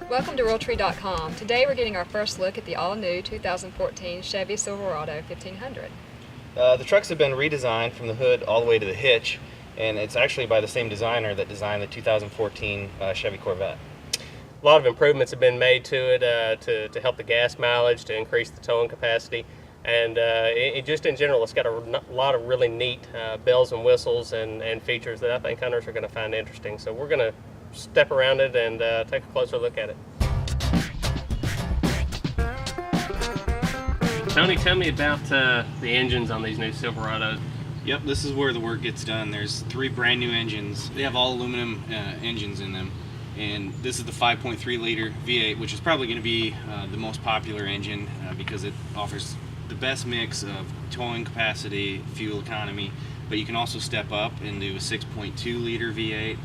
Welcome to Realtree.com. Today we're getting our first look at the all-new 2014 Chevy Silverado 1500. The trucks have been redesigned from the hood all the way to the hitch, and it's actually by the same designer that designed the 2014 Chevy Corvette. A lot of improvements have been made to it to help the gas mileage, to increase the towing capacity, and just in general, it's got a lot of really neat bells and whistles and features that I think hunters are going to find interesting. So we're going to step around it and take a closer look at it. Tony, tell me about the engines on these new Silverados. Yep, this is where the work gets done. There's 3 brand new engines. They have all aluminum engines in them, and this is the 5.3 liter V8, which is probably going to be the most popular engine because it offers the best mix of towing capacity, fuel economy, but you can also step up and do a 6.2 liter V8,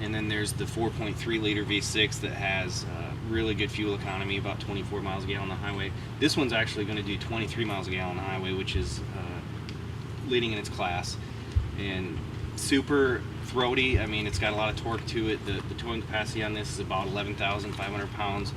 and then there's the 4.3 liter V6 that has really good fuel economy, about 24 miles a gallon on the highway. This one's actually going to do 23 miles a gallon on the highway, which is leading in its class, and super throaty. I mean, it's got a lot of torque to it. The towing capacity on this is about 11,500 pounds,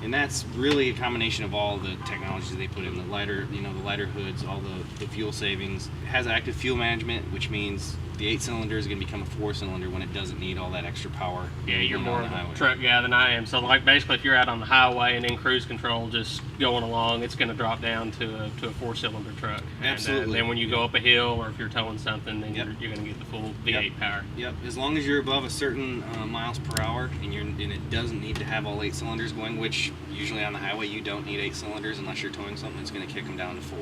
and that's really a combination of all the technologies they put in. The lighter, the lighter hoods, all the fuel savings. It has active fuel management, which means the 8-cylinder is going to become a 4-cylinder when it doesn't need all that extra power. Yeah, you're more of a truck guy than I am. So, like, basically, if you're out on the highway and in cruise control, just going along, it's going to drop down to a 4-cylinder truck. Absolutely. And then when you go up a hill or if you're towing something, then you're going to get the full V8 power. Yep. As long as you're above a certain miles per hour and it doesn't need to have all 8 cylinders going, which usually on the highway you don't need 8 cylinders unless you're towing something. It's going to kick them down to 4,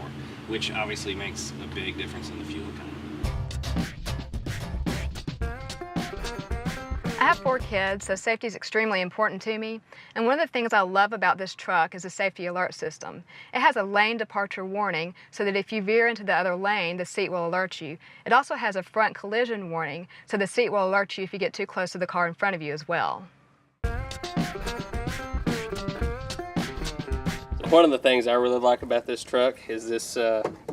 which obviously makes a big difference in the fuel economy. I have 4 kids, so safety is extremely important to me. And one of the things I love about this truck is the safety alert system. It has a lane departure warning so that if you veer into the other lane, the seat will alert you. It also has a front collision warning, so the seat will alert you if you get too close to the car in front of you as well. One of the things I really like about this truck is this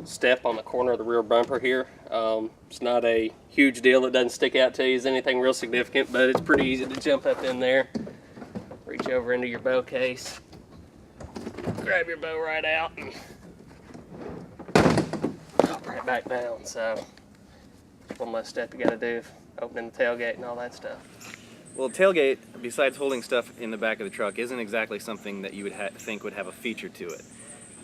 step on the corner of the rear bumper here. It's not a huge deal. It doesn't stick out to you as anything real significant, but it's pretty easy to jump up in there, reach over into your bow case, grab your bow right out, and drop right back down. So one less step you got to do, opening the tailgate and all that stuff. Well, tailgate, besides holding stuff in the back of the truck, isn't exactly something that you would think would have a feature to it.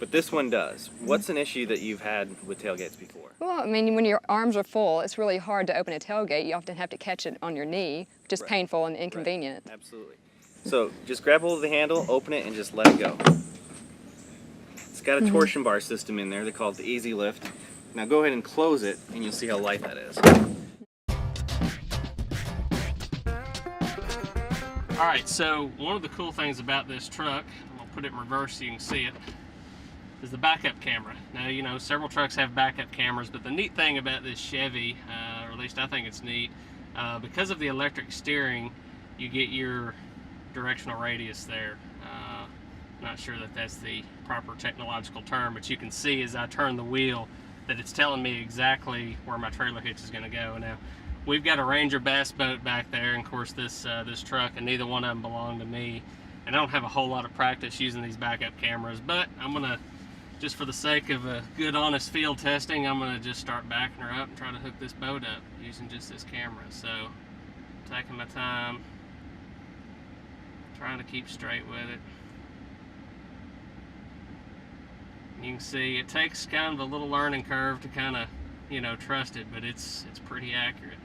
But this one does. What's an issue that you've had with tailgates before? Well, I mean, when your arms are full, it's really hard to open a tailgate. You often have to catch it on your knee, which is painful and inconvenient. Right. Absolutely. So just grab hold of the handle, open it, and just let it go. It's got a torsion bar system in there. They call it the Easy Lift. Now go ahead and close it, and you'll see how light that is. Alright, so one of the cool things about this truck, I'm going to put it in reverse so you can see it, is the backup camera. Now, several trucks have backup cameras, but the neat thing about this Chevy, or at least I think it's neat, because of the electric steering, you get your directional radius there. Not sure that that's the proper technological term, but you can see as I turn the wheel that it's telling me exactly where my trailer hitch is going to go. Now, we've got a Ranger bass boat back there, and of course this truck, and neither one of them belong to me. And I don't have a whole lot of practice using these backup cameras, but I'm gonna, just for the sake of a good honest field testing, I'm gonna just start backing her up and try to hook this boat up using just this camera. So, taking my time, trying to keep straight with it. You can see it takes kind of a little learning curve to kind of, trust it, but it's pretty accurate.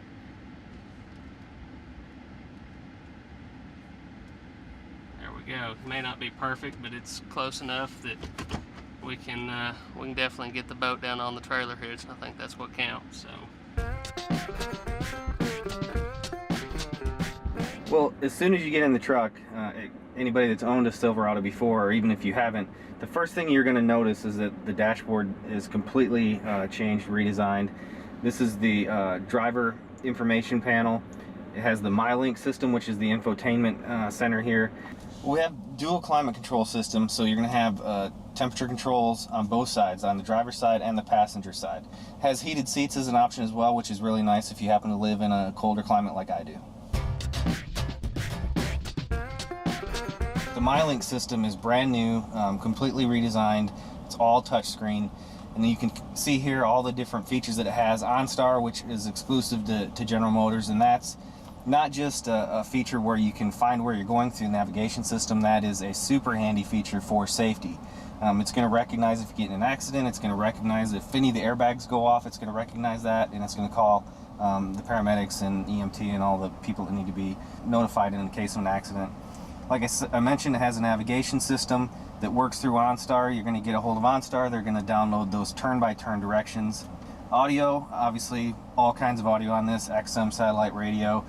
There we go. It may not be perfect, but it's close enough that we can definitely get the boat down on the trailer hitch. I think that's what counts. So. Well, as soon as you get in the truck, anybody that's owned a Silverado before, or even if you haven't, the first thing you're going to notice is that the dashboard is completely changed, redesigned. This is the driver information panel. It has the MyLink system, which is the infotainment center here. We have dual climate control system, so you're going to have temperature controls on both sides, on the driver's side and the passenger side. It has heated seats as an option as well, which is really nice if you happen to live in a colder climate like I do. The MyLink system is brand new, completely redesigned. It's all touchscreen. And you can see here all the different features that it has. OnStar, which is exclusive to General Motors, and that's not just a feature where you can find where you're going through the navigation system. That is a super handy feature for safety. It's going to recognize if you get in an accident. It's going to recognize if any of the airbags go off. It's going to recognize that, and it's going to call the paramedics and EMT and all the people that need to be notified in the case of an accident. Like I mentioned, it has a navigation system that works through OnStar. You're going to get a hold of OnStar. They're going to download those turn-by-turn directions. Audio, obviously, all kinds of audio on this. XM satellite radio,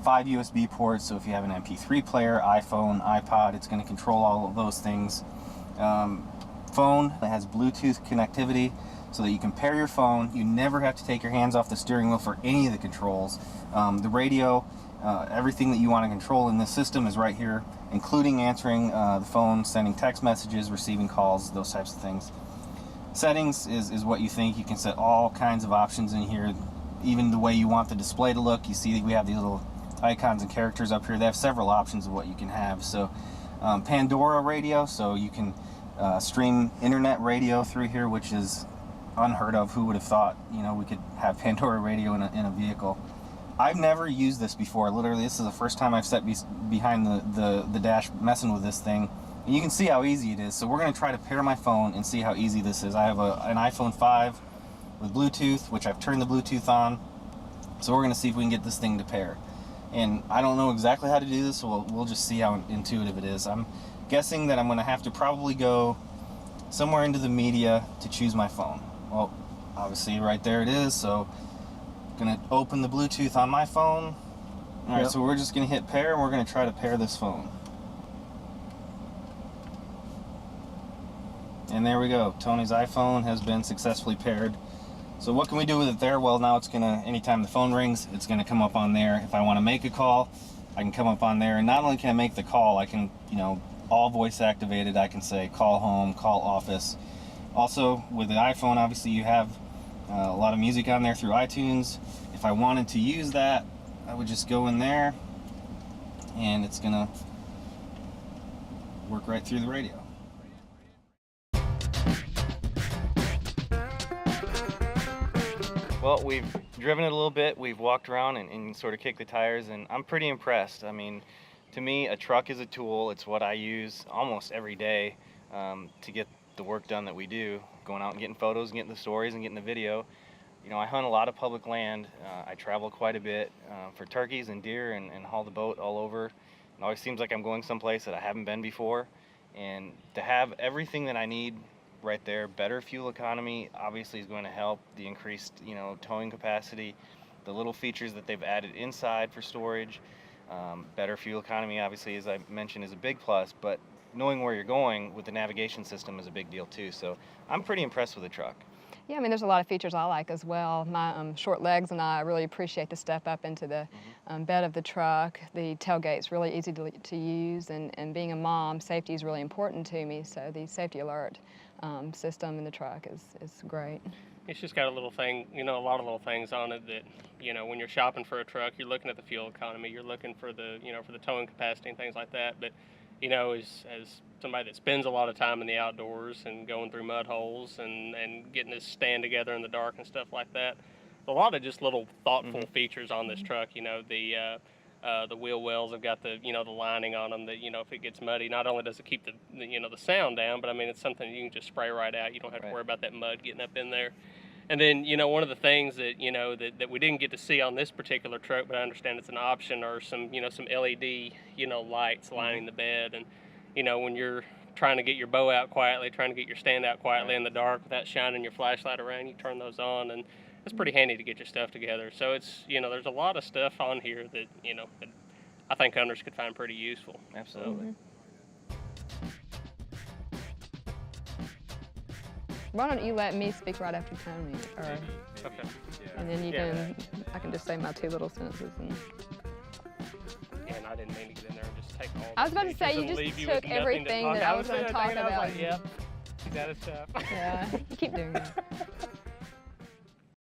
5 USB ports, so if you have an MP3 player, iPhone, iPod, it's going to control all of those things. Phone that has Bluetooth connectivity so that you can pair your phone. You never have to take your hands off the steering wheel for any of the controls. The radio, everything that you want to control in this system is right here, including answering the phone, sending text messages, receiving calls, those types of things. Settings is what you think. You can set all kinds of options in here, even the way you want the display to look. You see that we have these little icons and characters up here. They have several options of what you can have. So Pandora radio, so you can stream internet radio through here, which is unheard of. Who would have thought, you know, we could have Pandora radio in a vehicle? I've never used this before. Literally, this is the first time I've sat behind the dash messing with this thing. And you can see how easy it is. So we're going to try to pair my phone and see how easy this is. I have an iPhone 5 with Bluetooth, which I've turned the Bluetooth on. So we're going to see if we can get this thing to pair. And I don't know exactly how to do this, so we'll just see how intuitive it is. I'm guessing that I'm going to have to probably go somewhere into the media to choose my phone. Well, obviously right there it is, so I'm going to open the Bluetooth on my phone. Alright, Yep. so we're just going to hit pair, and we're going to try to pair this phone. And there we go. Tony's iPhone has been successfully paired. So what can we do with it there? Well, now it's going to, anytime the phone rings, it's going to come up on there. If I want to make a call, I can come up on there. And not only can I make the call, I can, you know, all voice activated. I can say call home, call office. Also, with the iPhone, obviously you have a lot of music on there through iTunes. If I wanted to use that, I would just go in there, and it's going to work right through the radio. Well, we've driven it a little bit, we've walked around and sort of kicked the tires, and I'm pretty impressed. I mean, to me, a truck is a tool. It's what I use almost every day to get the work done that we do, going out and getting photos, and getting the stories, and getting the video. You know, I hunt a lot of public land. I travel quite a bit for turkeys and deer and haul the boat all over. It always seems like I'm going someplace that I haven't been before, and to have everything that I need right there. Better fuel economy obviously is going to help. The increased, you know, towing capacity, the little features that they've added inside for storage. Better fuel economy, obviously, as I mentioned, is a big plus, but knowing where you're going with the navigation system is a big deal too. So I'm pretty impressed with the truck. Yeah, I mean, there's a lot of features I like as well. My short legs and I really appreciate the step up into the bed of the truck. The tailgate's really easy to use, and being a mom, safety is really important to me, so the safety alert system in the truck is great. It's just got a little thing, you know, a lot of little things on it that, you know, when you're shopping for a truck, you're looking at the fuel economy, you're looking for the, you know, for the towing capacity and things like that. But, you know, as somebody that spends a lot of time in the outdoors and going through mud holes and getting this stand together in the dark and stuff like that, a lot of just little thoughtful features on this truck. You know, the wheel wells have got the, you know, the lining on them that, you know, if it gets muddy, not only does it keep the you know, the sound down, but I mean, it's something you can just spray right out. You don't have to worry about that mud getting up in there. And then, you know, one of the things that, you know, that we didn't get to see on this particular truck, but I understand it's an option, are some, you know, some LED, you know, lights lining the bed. And, you know, when you're trying to get your bow out quietly, trying to get your stand out quietly in the dark without shining your flashlight around, you turn those on, and it's pretty handy to get your stuff together. So it's, you know, there's a lot of stuff on here that, you know, that I think hunters could find pretty useful. Absolutely. Why don't you let me speak right after Tony, Okay. and then you can, I can just say my two little sentences. And And I didn't mean to get in there and just take all. I was about to say, you and just leave you took with nothing to everything talk that I was going to talk I was about. like, yep, he's out of stuff. Yeah, you keep doing that.